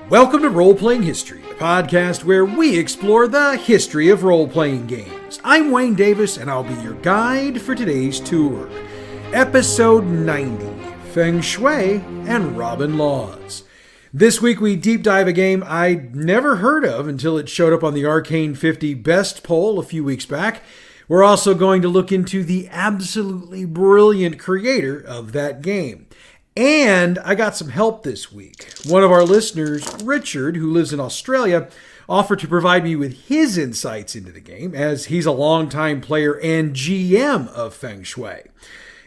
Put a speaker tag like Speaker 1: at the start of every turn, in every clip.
Speaker 1: Welcome to Roleplaying History, the podcast where we explore the history of role-playing games. I'm Wayne Davis, and I'll be your guide for today's tour. Episode 90, Feng Shui and Robin Laws. This week we deep dive a game I'd never heard of until it showed up on the Arcane 50 Best poll a few weeks back. We're also going to look into the absolutely brilliant creator of that game. And I got some help this week. One of our listeners, Richard, who lives in Australia, offered to provide me with his insights into the game, as he's a longtime player and GM of Feng Shui.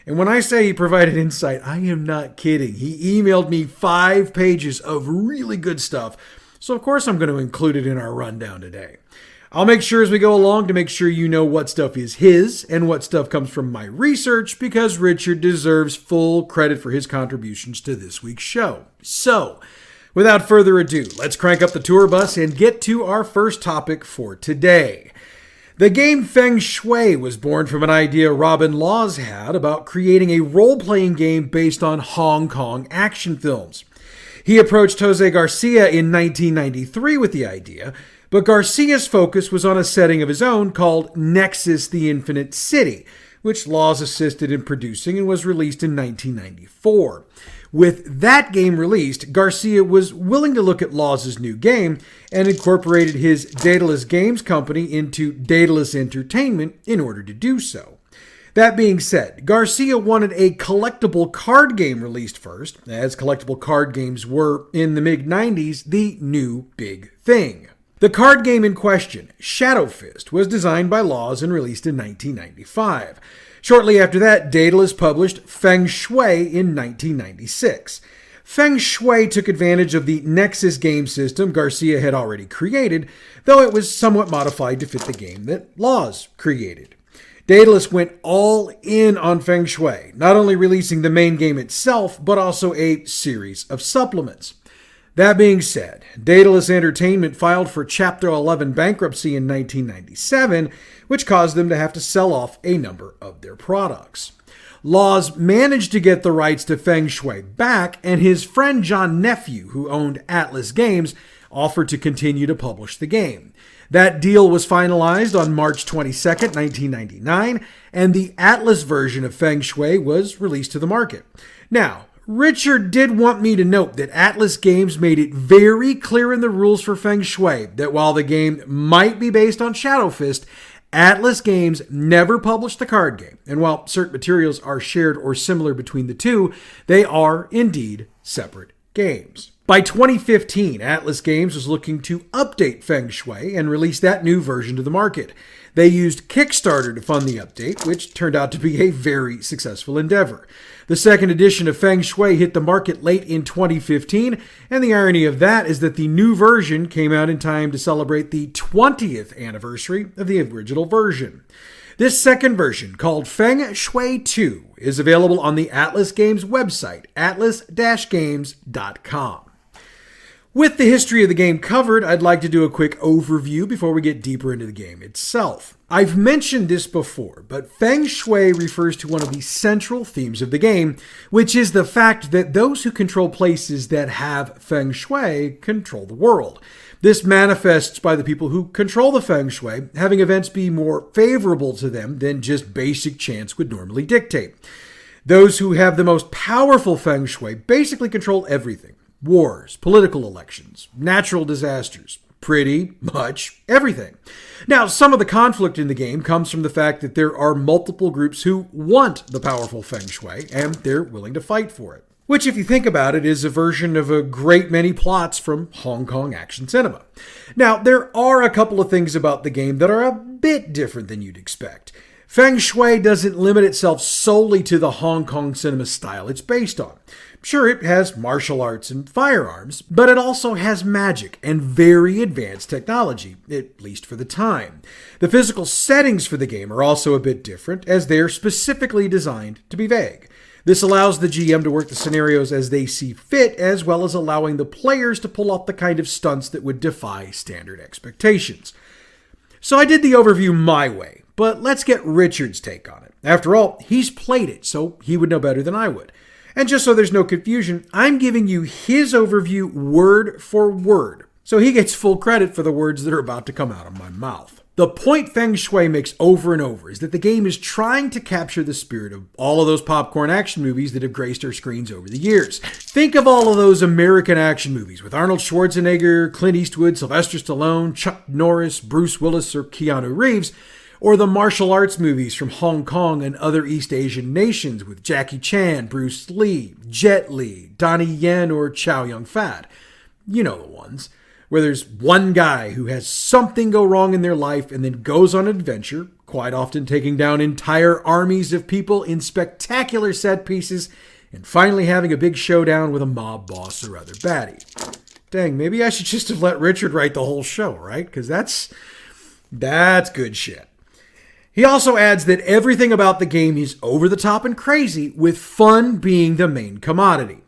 Speaker 1: And when I say he provided insight, I am not kidding. He emailed me 5 pages of really good stuff, so of course I'm going to include it in our rundown today. I'll make sure as we go along to make sure you know what stuff is his and what stuff comes from my research, because Richard deserves full credit for his contributions to this week's show. So, without further ado, let's crank up the tour bus and get to our first topic for today. The game Feng Shui was born from an idea Robin Laws had about creating a role-playing game based on Hong Kong action films. He approached Jose Garcia in 1993 with the idea, but Garcia's focus was on a setting of his own called Nexus: The Infinite City, which Laws assisted in producing and was released in 1994. With that game released, Garcia was willing to look at Laws' new game and incorporated his Daedalus Games company into Daedalus Entertainment in order to do so. That being said, Garcia wanted a collectible card game released first, as collectible card games were, in the mid-90s, the new big thing. The card game in question, Shadow Fist, was designed by Laws and released in 1995. Shortly after that, Daedalus published Feng Shui in 1996. Feng Shui took advantage of the Nexus game system Garcia had already created, though it was somewhat modified to fit the game that Laws created. Daedalus went all in on Feng Shui, not only releasing the main game itself, but also a series of supplements. That being said, Daedalus Entertainment filed for Chapter 11 bankruptcy in 1997, which caused them to have to sell off a number of their products. Laws managed to get the rights to Feng Shui back, and his friend John Nephew, who owned Atlas Games, offered to continue to publish the game. That deal was finalized on March 22, 1999, and the Atlas version of Feng Shui was released to the market. Now, Richard did want me to note that Atlas Games made it very clear in the rules for Feng Shui that while the game might be based on Shadow Fist, Atlas Games never published the card game, and while certain materials are shared or similar between the two, they are indeed separate games. By 2015, Atlas Games was looking to update Feng Shui and release that new version to the market. They used Kickstarter to fund the update, which turned out to be a very successful endeavor. The second edition of Feng Shui hit the market late in 2015, and the irony of that is that the new version came out in time to celebrate the 20th anniversary of the original version. This second version, called Feng Shui 2, is available on the Atlas Games website, atlas-games.com. With the history of the game covered, I'd like to do a quick overview before we get deeper into the game itself. I've mentioned this before, but Feng Shui refers to one of the central themes of the game, which is the fact that those who control places that have Feng Shui control the world. This manifests by the people who control the Feng Shui having events be more favorable to them than just basic chance would normally dictate. Those who have the most powerful Feng Shui basically control everything. Wars, political elections, natural disasters, pretty much everything. Now, some of the conflict in the game comes from the fact that there are multiple groups who want the powerful Feng Shui, and they're willing to fight for it. Which, if you think about it, is a version of a great many plots from Hong Kong action cinema. Now, there are a couple of things about the game that are a bit different than you'd expect. Feng Shui doesn't limit itself solely to the Hong Kong cinema style it's based on. Sure, it has martial arts and firearms, but it also has magic and very advanced technology, at least for the time. The physical settings for the game are also a bit different, as they are specifically designed to be vague. This allows the GM to work the scenarios as they see fit, as well as allowing the players to pull off the kind of stunts that would defy standard expectations. So I did the overview my way, but let's get Richard's take on it. After all, he's played it, so he would know better than I would. And just so there's no confusion, I'm giving you his overview word for word, so he gets full credit for the words that are about to come out of my mouth. The point Feng Shui makes over and over is that the game is trying to capture the spirit of all of those popcorn action movies that have graced our screens over the years. Think of all of those American action movies with Arnold Schwarzenegger, Clint Eastwood, Sylvester Stallone, Chuck Norris, Bruce Willis, or Keanu Reeves, or the martial arts movies from Hong Kong and other East Asian nations with Jackie Chan, Bruce Lee, Jet Li, Donnie Yen, or Chow Yun-fat. You know the ones, where there's one guy who has something go wrong in their life and then goes on an adventure, quite often taking down entire armies of people in spectacular set pieces, and finally having a big showdown with a mob boss or other baddie. Dang, maybe I should just have let Richard write the whole show, right? Because that's good shit. He also adds that everything about the game is over the top and crazy, with fun being the main commodity.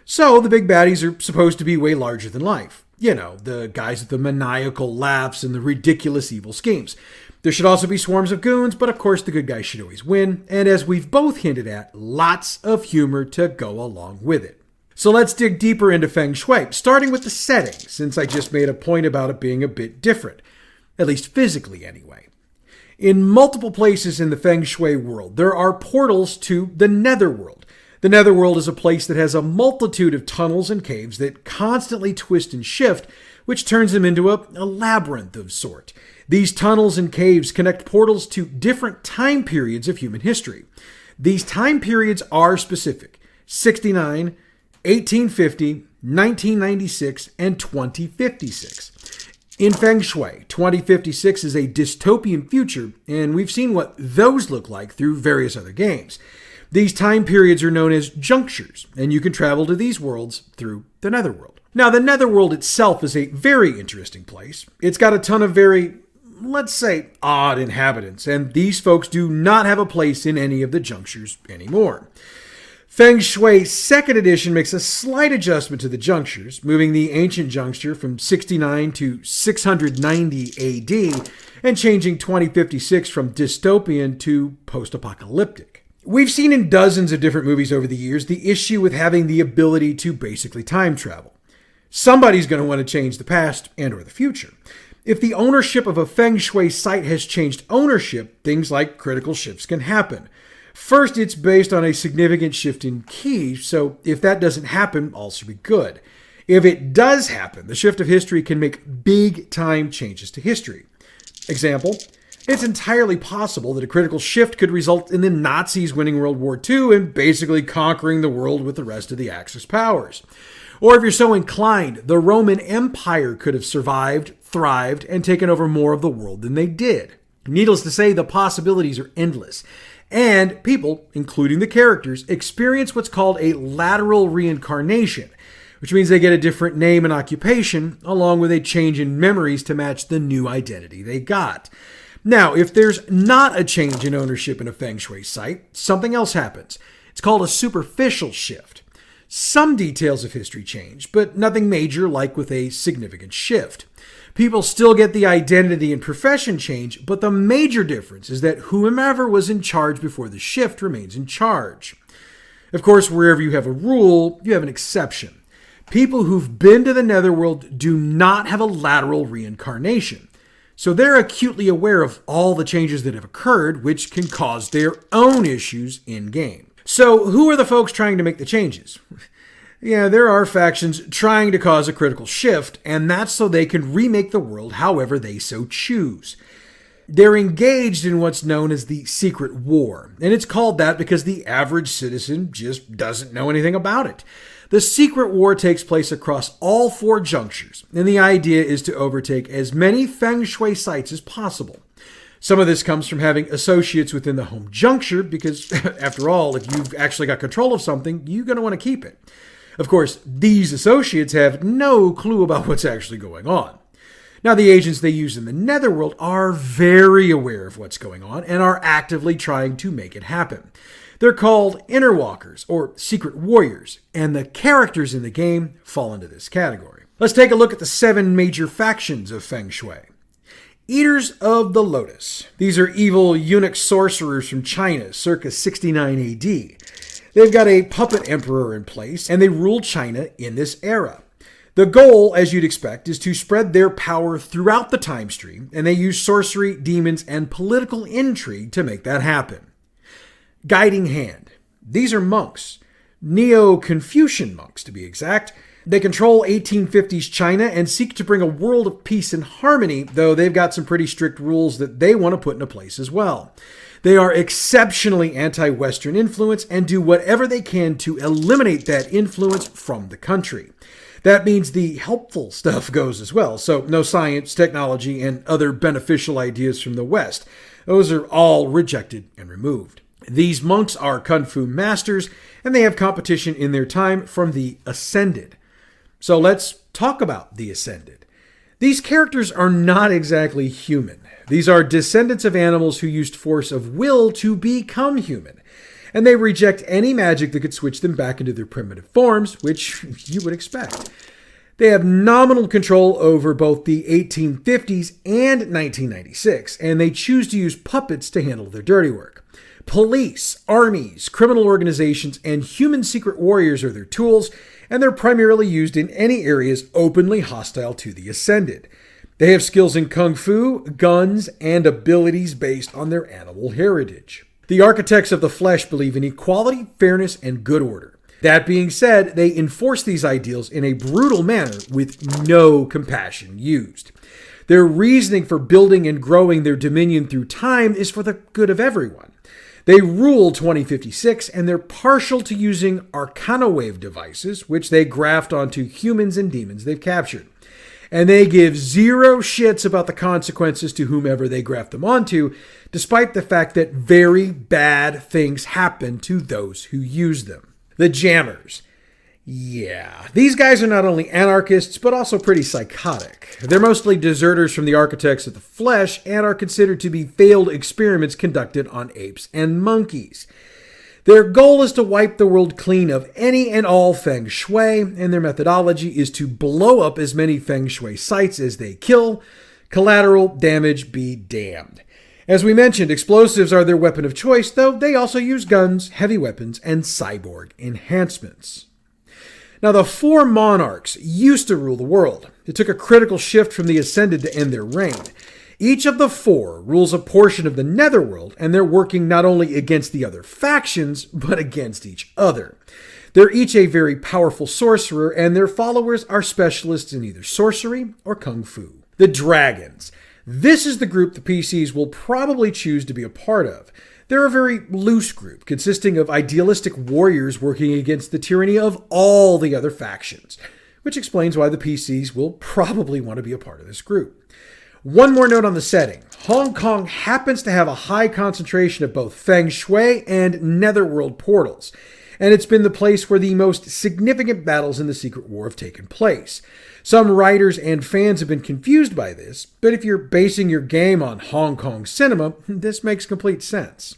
Speaker 1: So the big baddies are supposed to be way larger than life. You know, the guys with the maniacal laughs and the ridiculous evil schemes. There should also be swarms of goons, but of course the good guys should always win. And as we've both hinted at, lots of humor to go along with it. So let's dig deeper into Feng Shui, starting with the setting, since I just made a point about it being a bit different. At least physically, anyway. In multiple places in the Feng Shui world, there are portals to the Netherworld. The Netherworld is a place that has a multitude of tunnels and caves that constantly twist and shift, which turns them into a labyrinth of sort. These tunnels and caves connect portals to different time periods of human history. These time periods are specific: 69, 1850, 1996, and 2056. In Feng Shui, 2056 is a dystopian future, and we've seen what those look like through various other games. These time periods are known as junctures, and you can travel to these worlds through the Netherworld. Now, the Netherworld itself is a very interesting place. It's got a ton of very, let's say, odd inhabitants, and these folks do not have a place in any of the junctures anymore. Feng Shui 2nd edition makes a slight adjustment to the junctures, moving the ancient juncture from 69 to 690 AD, and changing 2056 from dystopian to post-apocalyptic. We've seen in dozens of different movies over the years the issue with having the ability to basically time travel. Somebody's going to want to change the past and or the future. If the ownership of a Feng Shui site has changed ownership, things like critical shifts can happen. First, it's based on a significant shift in key, so if that doesn't happen, all should be good. If it does happen, the shift of history can make big-time changes to history. Example, it's entirely possible that a critical shift could result in the Nazis winning World War II and basically conquering the world with the rest of the Axis powers. Or if you're so inclined, the Roman Empire could have survived, thrived, and taken over more of the world than they did. Needless to say, the possibilities are endless. And people, including the characters, experience what's called a lateral reincarnation, which means they get a different name and occupation, along with a change in memories to match the new identity they got. Now, if there's not a change in ownership in a Feng Shui site, something else happens. It's called a superficial shift. Some details of history change, but nothing major like with a significant shift. People still get the identity and profession change, but the major difference is that whomever was in charge before the shift remains in charge. Of course, wherever you have a rule, you have an exception. People who've been to the Netherworld do not have a lateral reincarnation. So they're acutely aware of all the changes that have occurred, which can cause their own issues in-game. So who are the folks trying to make the changes? Yeah, there are factions trying to cause a critical shift, and that's so they can remake the world however they so choose. They're engaged in what's known as the Secret War, and it's called that because the average citizen just doesn't know anything about it. The Secret War takes place across all 4 junctures, and the idea is to overtake as many Feng Shui sites as possible. Some of this comes from having associates within the home juncture, because after all, if you've actually got control of something, you're going to want to keep it. Of course, these associates have no clue about what's actually going on. Now, the agents they use in the Netherworld are very aware of what's going on and are actively trying to make it happen. They're called Inner Walkers, or Secret Warriors, and the characters in the game fall into this category. Let's take a look at the 7 major factions of Feng Shui. Eaters of the Lotus. These are evil eunuch sorcerers from China, circa 69 AD. They've got a puppet emperor in place, and they rule China in this era. The goal, as you'd expect, is to spread their power throughout the time stream, and they use sorcery, demons, and political intrigue to make that happen. Guiding Hand. These are monks. Neo-Confucian monks, to be exact. They control 1850s China and seek to bring a world of peace and harmony, though they've got some pretty strict rules that they want to put into place as well. They are exceptionally anti-Western influence and do whatever they can to eliminate that influence from the country. That means the helpful stuff goes as well, so no science, technology, and other beneficial ideas from the West. Those are all rejected and removed. These monks are kung fu masters, and they have competition in their time from the Ascended. So let's talk about the Ascended. These characters are not exactly human. These are descendants of animals who used force of will to become human. And they reject any magic that could switch them back into their primitive forms, which you would expect. They have nominal control over both the 1850s and 1996, and they choose to use puppets to handle their dirty work. Police, armies, criminal organizations, and human secret warriors are their tools, and they're primarily used in any areas openly hostile to the Ascended. They have skills in kung fu, guns, and abilities based on their animal heritage. The architects of the flesh believe in equality, fairness, and good order. That being said, they enforce these ideals in a brutal manner with no compassion used. Their reasoning for building and growing their dominion through time is for the good of everyone. They rule 2056, and they're partial to using arcanowave devices, which they graft onto humans and demons they've captured. And they give zero shits about the consequences to whomever they graft them onto, despite the fact that very bad things happen to those who use them. The Jammers. Yeah, these guys are not only anarchists, but also pretty psychotic. They're mostly deserters from the architects of the flesh and are considered to be failed experiments conducted on apes and monkeys. Their goal is to wipe the world clean of any and all Feng Shui, and their methodology is to blow up as many Feng Shui sites as they kill. Collateral damage be damned. As we mentioned, explosives are their weapon of choice, though they also use guns, heavy weapons, and cyborg enhancements. Now, the four monarchs used to rule the world. It took a critical shift from the Ascended to end their reign. Each of the four rules a portion of the Netherworld, and they're working not only against the other factions, but against each other. They're each a very powerful sorcerer, and their followers are specialists in either sorcery or kung fu. The Dragons. This is the group the PCs will probably choose to be a part of. They're a very loose group, consisting of idealistic warriors working against the tyranny of all the other factions, which explains why the PCs will probably want to be a part of this group. One more note on the setting. Hong Kong happens to have a high concentration of both Feng Shui and Netherworld portals, and it's been the place where the most significant battles in the Secret War have taken place. Some writers and fans have been confused by this, but if you're basing your game on Hong Kong cinema, this makes complete sense.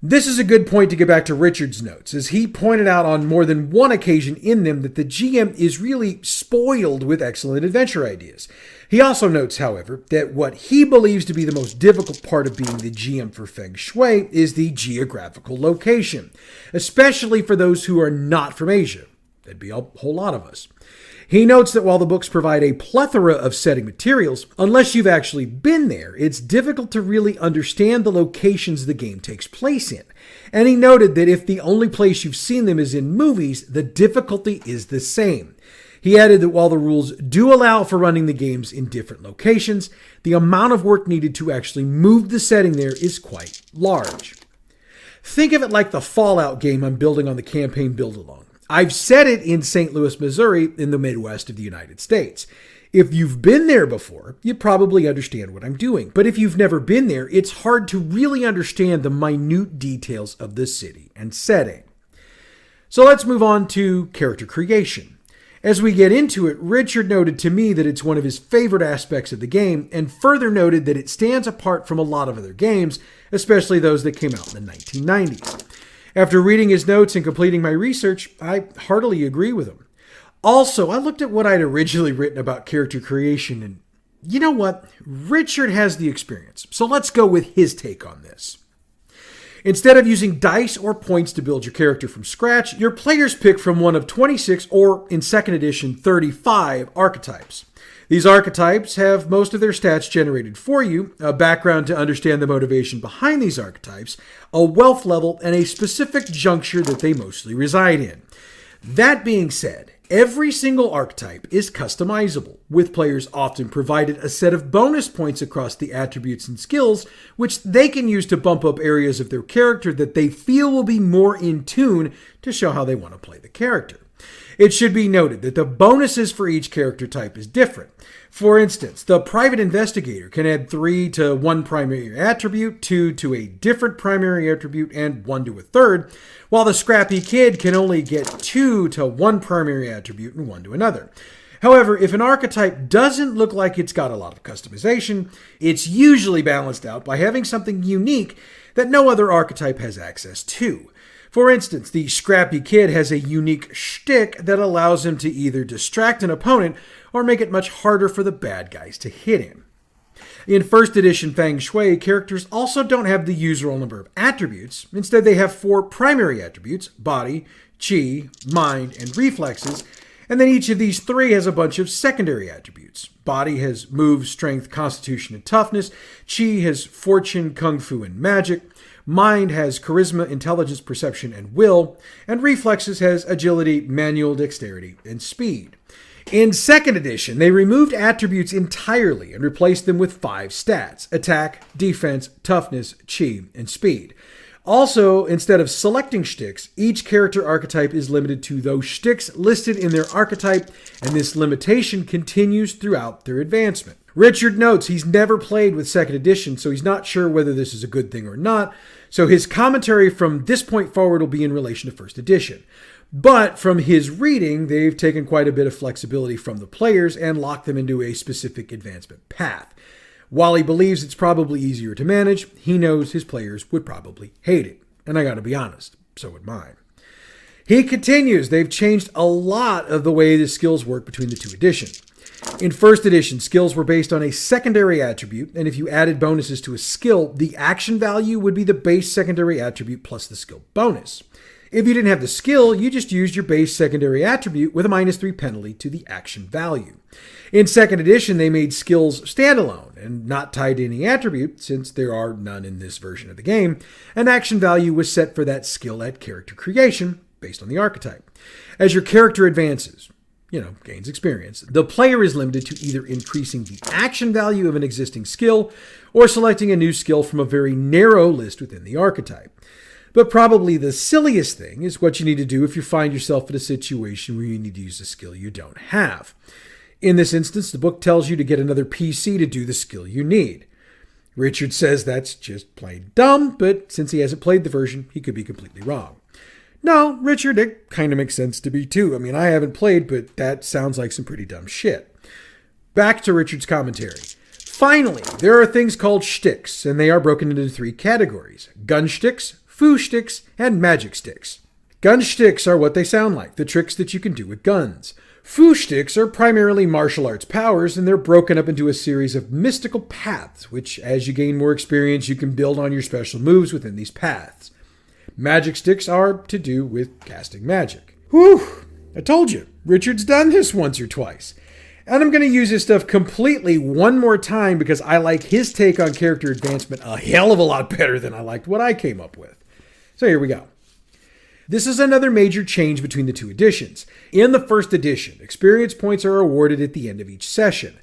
Speaker 1: This is a good point to get back to Richard's notes, as he pointed out on more than one occasion in them that the GM is really spoiled with excellent adventure ideas. He also notes, however, that what he believes to be the most difficult part of being the GM for Feng Shui is the geographical location, especially for those who are not from Asia. That'd be a whole lot of us. He notes that while the books provide a plethora of setting materials, unless you've actually been there, it's difficult to really understand the locations the game takes place in. And he noted that if the only place you've seen them is in movies, the difficulty is the same. He added that while the rules do allow for running the games in different locations, the amount of work needed to actually move the setting there is quite large. Think of it like the Fallout game I'm building on the campaign build-along. I've set it in St. Louis, Missouri, in the Midwest of the United States. If you've been there before, you probably understand what I'm doing. But if you've never been there, it's hard to really understand the minute details of the city and setting. So let's move on to character creation. As we get into it, Richard noted to me that it's one of his favorite aspects of the game, and further noted that it stands apart from a lot of other games, especially those that came out in the 1990s. After reading his notes and completing my research, I heartily agree with him. Also, I looked at what I'd originally written about character creation, and you know what? Richard has the experience, so let's go with his take on this. Instead of using dice or points to build your character from scratch, your players pick from one of 26 or, in 2nd edition, 35 archetypes. These archetypes have most of their stats generated for you, a background to understand the motivation behind these archetypes, a wealth level, and a specific juncture that they mostly reside in. That being said, every single archetype is customizable, with players often provided a set of bonus points across the attributes and skills, which they can use to bump up areas of their character that they feel will be more in tune to show how they want to play the character. It should be noted that the bonuses for each character type is different. For instance, the Private Investigator can add 3 to one primary attribute, 2 to a different primary attribute, and 1 to a third, while the Scrappy Kid can only get 2 to one primary attribute and 1 to another. However, if an archetype doesn't look like it's got a lot of customization, it's usually balanced out by having something unique that no other archetype has access to. For instance, the Scrappy Kid has a unique shtick that allows him to either distract an opponent or make it much harder for the bad guys to hit him. In 1st edition Feng Shui, characters also don't have the usual number of attributes. Instead, they have 4 primary attributes: body, chi, mind, and reflexes, and then each of these 3 has a bunch of secondary attributes. Body has move, strength, constitution, and toughness. Chi has fortune, kung fu, and magic. Mind has charisma, intelligence, perception, and will. And reflexes has agility, manual dexterity, and speed. In 2nd edition, they removed attributes entirely and replaced them with 5 stats: attack, defense, toughness, chi, and speed. Also, instead of selecting shticks, each character archetype is limited to those shticks listed in their archetype, and this limitation continues throughout their advancement. Richard notes he's never played with 2nd edition, so he's not sure whether this is a good thing or not, so his commentary from this point forward will be in relation to 1st edition. But from his reading, they've taken quite a bit of flexibility from the players and locked them into a specific advancement path. While he believes it's probably easier to manage, he knows his players would probably hate it. And I gotta be honest, so would mine. He continues, they've changed a lot of the way the skills work between the 2 editions. In 1st edition, skills were based on a secondary attribute, and if you added bonuses to a skill, the action value would be the base secondary attribute plus the skill bonus. If you didn't have the skill, you just used your base secondary attribute with a -3 penalty to the action value. In 2nd edition, they made skills standalone and not tied to any attribute, since there are none in this version of the game. An action value was set for that skill at character creation, based on the archetype. As your character advances, gains experience, the player is limited to either increasing the action value of an existing skill or selecting a new skill from a very narrow list within the archetype. But probably the silliest thing is what you need to do if you find yourself in a situation where you need to use a skill you don't have. In this instance, the book tells you to get another PC to do the skill you need. Richard says that's just plain dumb, but since he hasn't played the version, he could be completely wrong. No, Richard, it kind of makes sense to me too. I mean, I haven't played, but that sounds like some pretty dumb shit. Back to Richard's commentary. Finally, there are things called shticks, and they are broken into 3 categories: gun shticks, foo shticks, and magic sticks. Gun shticks are what they sound like, the tricks that you can do with guns. Foo shticks are primarily martial arts powers, and they're broken up into a series of mystical paths, which, as you gain more experience, you can build on your special moves within these paths. Magic sticks are to do with casting magic. Whew! I told you, Richard's done this once or twice. And I'm going to use his stuff completely one more time because I like his take on character advancement a hell of a lot better than I liked what I came up with. So here we go. This is another major change between the 2 editions. In the 1st edition, experience points are awarded at the end of each session.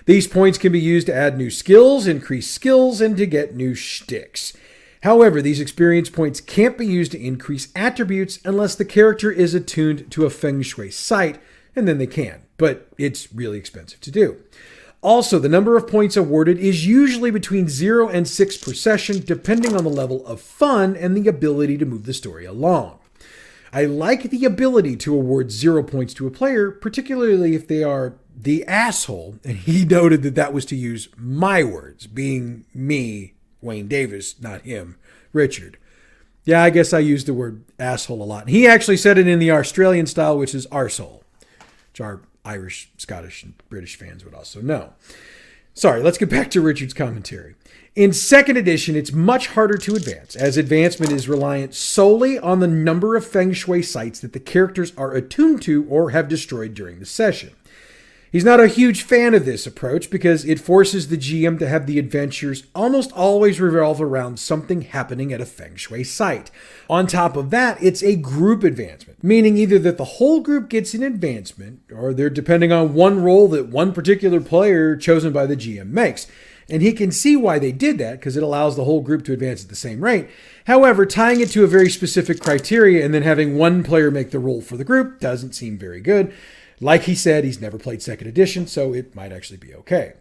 Speaker 1: These points can be used to add new skills, increase skills, and to get new shticks. However, these experience points can't be used to increase attributes unless the character is attuned to a Feng Shui site, and then they can, but it's really expensive to do. Also, the number of points awarded is usually between 0 and 6 per session, depending on the level of fun and the ability to move the story along. I like the ability to award 0 points to a player, particularly if they are the asshole, and he noted that that was to use my words, being me, Wayne Davis, not him, Richard. Yeah, I guess I used the word asshole a lot. He actually said it in the Australian style, which is arsehole, which our Irish, Scottish, and British fans would also know. Sorry, let's get back to Richard's commentary. In 2nd edition, it's much harder to advance, as advancement is reliant solely on the number of Feng Shui sites that the characters are attuned to or have destroyed during the session. He's not a huge fan of this approach because it forces the GM to have the adventures almost always revolve around something happening at a Feng Shui site. On top of that, it's a group advancement, meaning either that the whole group gets an advancement, or they're depending on one role that one particular player chosen by the GM makes. And he can see why they did that, because it allows the whole group to advance at the same rate. However, tying it to a very specific criteria and then having one player make the roll for the group doesn't seem very good. Like he said, he's never played 2nd edition, so it might actually be okay.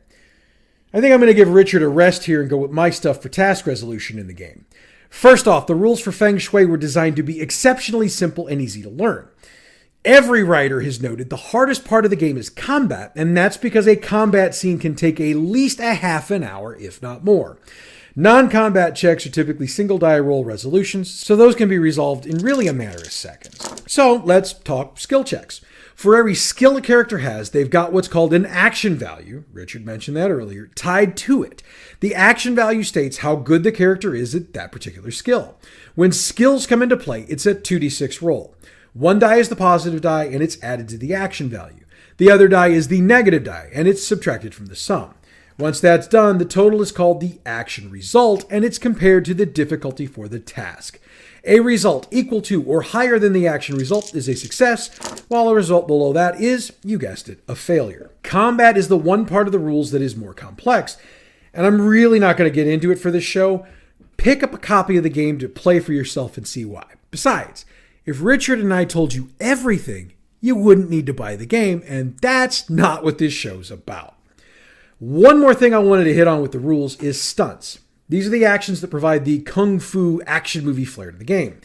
Speaker 1: I think I'm going to give Richard a rest here and go with my stuff for task resolution in the game. First off, the rules for Feng Shui were designed to be exceptionally simple and easy to learn. Every writer has noted the hardest part of the game is combat, and that's because a combat scene can take at least a half an hour, if not more. Non-combat checks are typically single die roll resolutions, so those can be resolved in really a matter of seconds. So let's talk skill checks. For every skill a character has, they've got what's called an action value, Richard mentioned that earlier, tied to it. The action value states how good the character is at that particular skill. When skills come into play, it's a 2d6 roll. One die is the positive die, and it's added to the action value. The other die is the negative die, and it's subtracted from the sum. Once that's done, the total is called the action result, and it's compared to the difficulty for the task. A result equal to or higher than the action result is a success, while a result below that is, you guessed it, a failure. Combat is the one part of the rules that is more complex, and I'm really not going to get into it for this show. Pick up a copy of the game to play for yourself and see why. Besides, if Richard and I told you everything, you wouldn't need to buy the game, and that's not what this show's about. One more thing I wanted to hit on with the rules is stunts. These are the actions that provide the kung fu action movie flair to the game.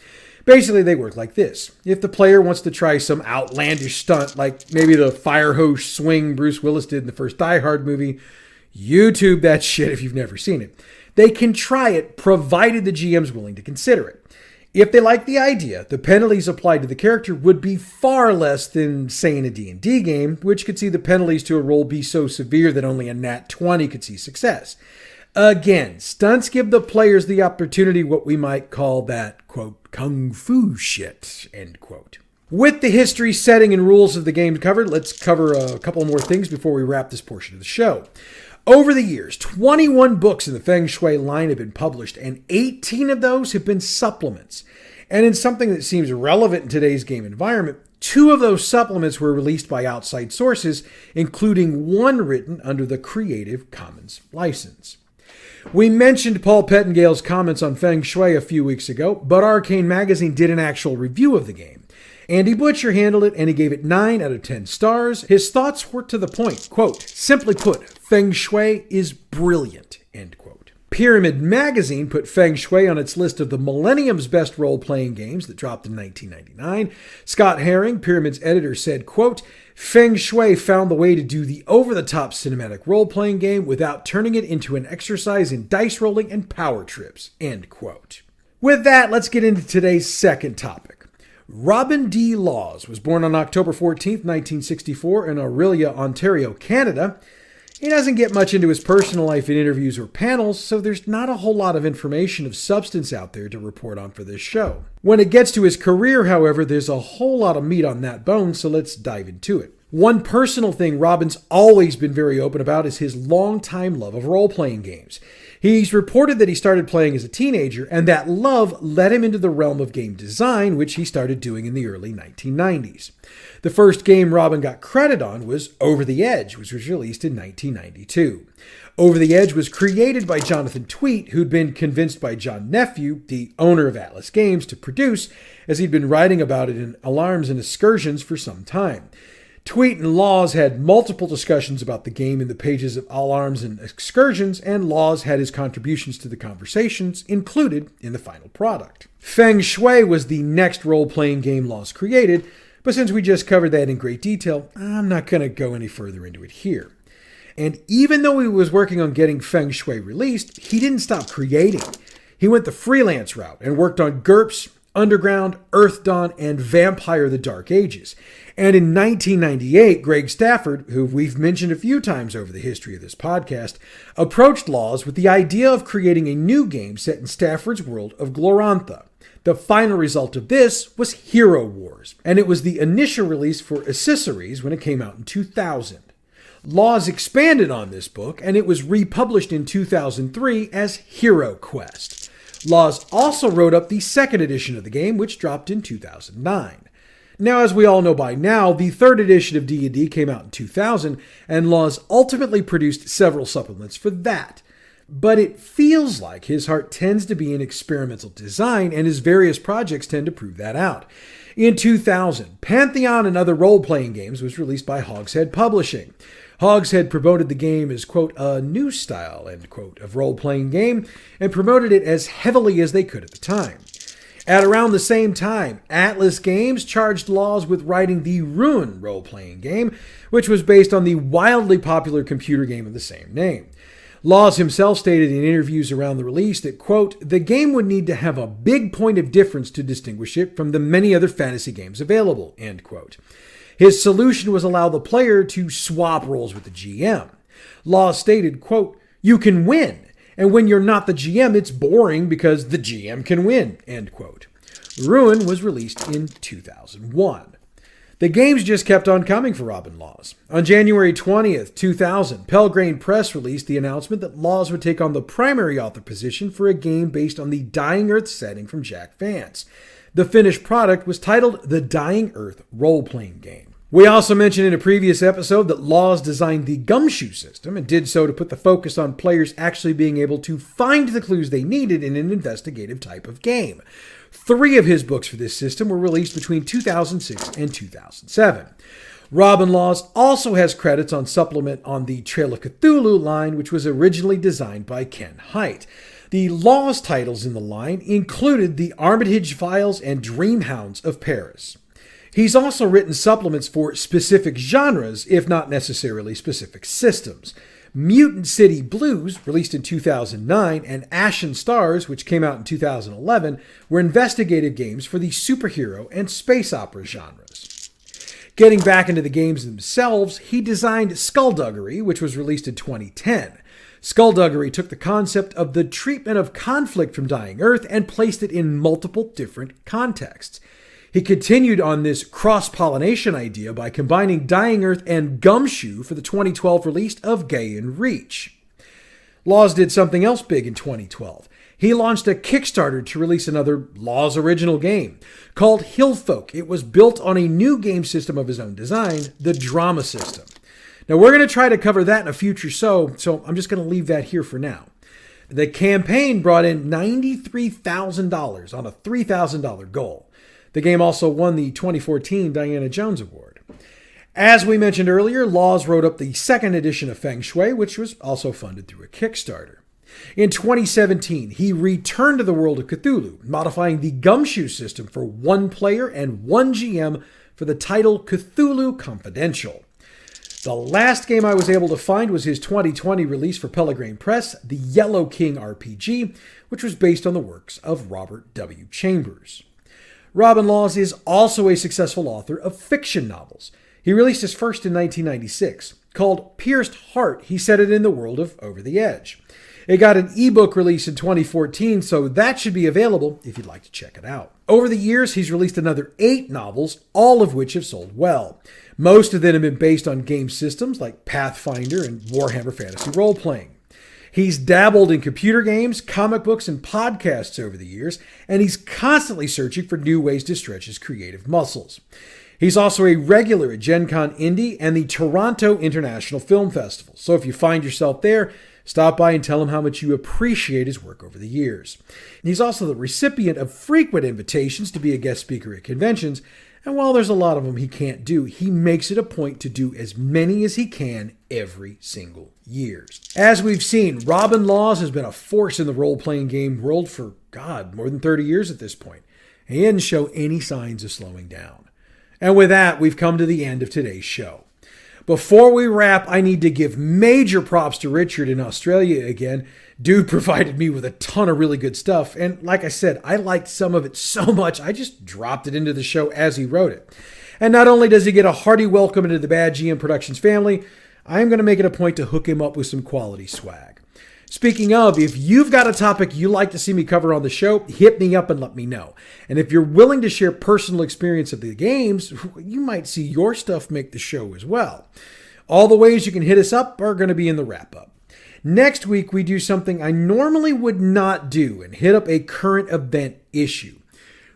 Speaker 1: Basically, they work like this. If the player wants to try some outlandish stunt, like maybe the fire hose swing Bruce Willis did in the first Die Hard movie, YouTube that shit if you've never seen it. They can try it, provided the GM's willing to consider it. If they like the idea, the penalties applied to the character would be far less than, say, in a D&D game, which could see the penalties to a roll be so severe that only a nat 20 could see success. Again, stunts give the players the opportunity what we might call that, quote, kung fu shit, end quote. With the history, setting, and rules of the game covered, let's cover a couple more things before we wrap this portion of the show. Over the years, 21 books in the Feng Shui line have been published, and 18 of those have been supplements. And in something that seems relevant in today's game environment, 2 of those supplements were released by outside sources, including one written under the Creative Commons license. We mentioned Paul Pettingale's comments on Feng Shui a few weeks ago, but Arcane Magazine did an actual review of the game. Andy Butcher handled it, and he gave it 9 out of 10 stars. His thoughts were to the point. Quote, simply put, Feng Shui is brilliant, end quote. Pyramid Magazine put Feng Shui on its list of the millennium's best role-playing games that dropped in 1999. Scott Herring, Pyramid's editor, said, quote, Feng Shui found the way to do the over-the-top cinematic role-playing game without turning it into an exercise in dice rolling and power trips, end quote. With that, let's get into today's second topic. Robin D. Laws was born on October 14, 1964 in Orillia, Ontario, Canada. He doesn't get much into his personal life in interviews or panels, so there's not a whole lot of information of substance out there to report on for this show. When it gets to his career, however, there's a whole lot of meat on that bone, so let's dive into it. One personal thing Robin's always been very open about is his longtime love of role-playing games. He's reported that he started playing as a teenager, and that love led him into the realm of game design, which he started doing in the early 1990s. The first game Robin got credit on was Over the Edge, which was released in 1992. Over the Edge was created by Jonathan Tweet, who'd been convinced by John Nephew, the owner of Atlas Games, to produce, as he'd been writing about it in Alarms and Excursions for some time. Tweet and Laws had multiple discussions about the game in the pages of Alarms and Excursions, and Laws had his contributions to the conversations included in the final product. Feng Shui was the next role-playing game Laws created, but since we just covered that in great detail, I'm not going to go any further into it here. And even though he was working on getting Feng Shui released, he didn't stop creating. He went the freelance route and worked on GURPS, Underground, Earth Dawn, and Vampire the Dark Ages. And in 1998, Greg Stafford, who we've mentioned a few times over the history of this podcast, approached Laws with the idea of creating a new game set in Stafford's world of Glorantha. The final result of this was Hero Wars, and it was the initial release for accessories when it came out in 2000. Laws expanded on this book, and it was republished in 2003 as Hero Quest. Laws also wrote up the second edition of the game, which dropped in 2009. Now, as we all know by now, the third edition of D&D came out in 2000, and Laws ultimately produced several supplements for that. But it feels like his heart tends to be in experimental design, and his various projects tend to prove that out. In 2000, Pantheon and Other Role-Playing Games was released by Hogshead Publishing. Hogshead promoted the game as, quote, a new style, end quote, of role-playing game, and promoted it as heavily as they could at the time. At around the same time, Atlas Games charged Laws with writing the Ruin role-playing game, which was based on the wildly popular computer game of the same name. Laws himself stated in interviews around the release that, quote, the game would need to have a big point of difference to distinguish it from the many other fantasy games available, end quote. His solution was allow the player to swap roles with the GM. Laws stated, quote, you can win, and when you're not the GM, it's boring because the GM can win, end quote. Ruin was released in 2001. The games just kept on coming for Robin Laws. On January 20th, 2000, Pelgrane Press released the announcement that Laws would take on the primary author position for a game based on the Dying Earth setting from Jack Vance. The finished product was titled The Dying Earth Role-Playing Game. We also mentioned in a previous episode that Laws designed the gumshoe system and did so to put the focus on players actually being able to find the clues they needed in an investigative type of game. 3 of his books for this system were released between 2006 and 2007. Robin Laws also has credits on supplement on the Trail of Cthulhu line, which was originally designed by Ken Hite. The Laws titles in the line included the Armitage Files and Dreamhounds of Paris. He's also written supplements for specific genres, if not necessarily specific systems. Mutant City Blues, released in 2009, and Ashen Stars, which came out in 2011, were investigative games for the superhero and space opera genres. Getting back into the games themselves, he designed Skullduggery, which was released in 2010. Skullduggery took the concept of the treatment of conflict from Dying Earth and placed it in multiple different contexts. He continued on this cross-pollination idea by combining Dying Earth and Gumshoe for the 2012 release of Gaean Reach. Laws did something else big in 2012. He launched a Kickstarter to release another Laws original game called Hillfolk. It was built on a new game system of his own design, the Drama System. Now, we're going to try to cover that in a future show, so I'm just going to leave that here for now. The campaign brought in $93,000 on a $3,000 goal. The game also won the 2014 Diana Jones Award. As we mentioned earlier, Laws wrote up the second edition of Feng Shui, which was also funded through a Kickstarter. In 2017, he returned to the world of Cthulhu, modifying the Gumshoe system for 1 player and 1 GM for the title Cthulhu Confidential. The last game I was able to find was his 2020 release for Pelgrane Press, the Yellow King RPG, which was based on the works of Robert W. Chambers. Robin Laws is also a successful author of fiction novels. He released his first in 1996. Called Pierced Heart, he set it in the world of Over the Edge. It got an ebook release in 2014, so that should be available if you'd like to check it out. Over the years, he's released another 8 novels, all of which have sold well. Most of them have been based on game systems like Pathfinder and Warhammer Fantasy Role-Playing. He's dabbled in computer games, comic books, and podcasts over the years, and he's constantly searching for new ways to stretch his creative muscles. He's also a regular at Gen Con Indy and the Toronto International Film Festival, so if you find yourself there, stop by and tell him how much you appreciate his work over the years. And he's also the recipient of frequent invitations to be a guest speaker at conventions, and while there's a lot of them he can't do, he makes it a point to do as many as he can every single year. As we've seen, Robin Laws has been a force in the role-playing game world for, more than 30 years at this point. And he didn't show any signs of slowing down. And with that, we've come to the end of today's show. Before we wrap, I need to give major props to Richard in Australia again. Dude provided me with a ton of really good stuff, and like I said, I liked some of it so much, I just dropped it into the show as he wrote it. And not only does he get a hearty welcome into the Bad GM Productions family, I'm going to make it a point to hook him up with some quality swag. Speaking of, if you've got a topic you'd like to see me cover on the show, hit me up and let me know. And if you're willing to share personal experience of the games, you might see your stuff make the show as well. All the ways you can hit us up are going to be in the wrap-up. Next week, we do something I normally would not do and hit up a current event issue.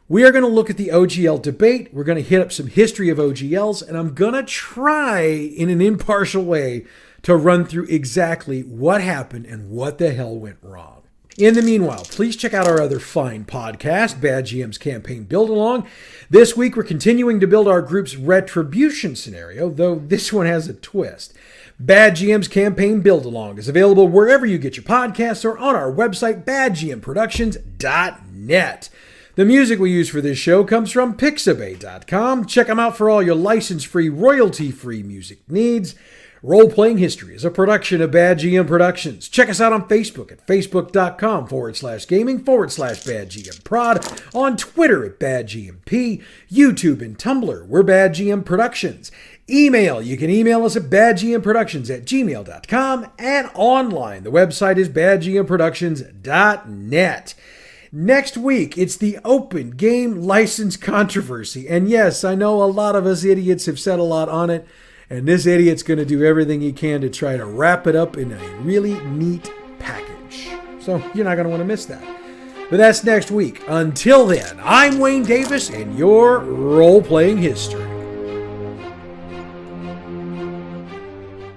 Speaker 1: We are going to look at the OGL debate, we're going to hit up some history of OGLs, and I'm going to try, in an impartial way, to run through exactly what happened and what the hell went wrong. In the meanwhile, please check out our other fine podcast, Bad GM's Campaign Build Along. This week, we're continuing to build our group's retribution scenario, though this one has a twist. Bad GM's Campaign Build Along is available wherever you get your podcasts or on our website, badgmproductions.net. The music we use for this show comes from Pixabay.com. Check them out for all your license-free, royalty-free music needs. Role-Playing History is a production of Bad GM Productions. Check us out on Facebook at facebook.com/gaming/badgmprod, on Twitter at badgmp, YouTube and Tumblr, we're Bad GM Productions. Email, you can email us at badgmproductions@gmail.com, and online, the website is badgmproductions.net. Next week, it's the open game license controversy. And yes, I know a lot of us idiots have said a lot on it, and this idiot's going to do everything he can to try to wrap it up in a really neat package. So you're not going to want to miss that. But that's next week. Until then, I'm Wayne Davis, and your Role-Playing History.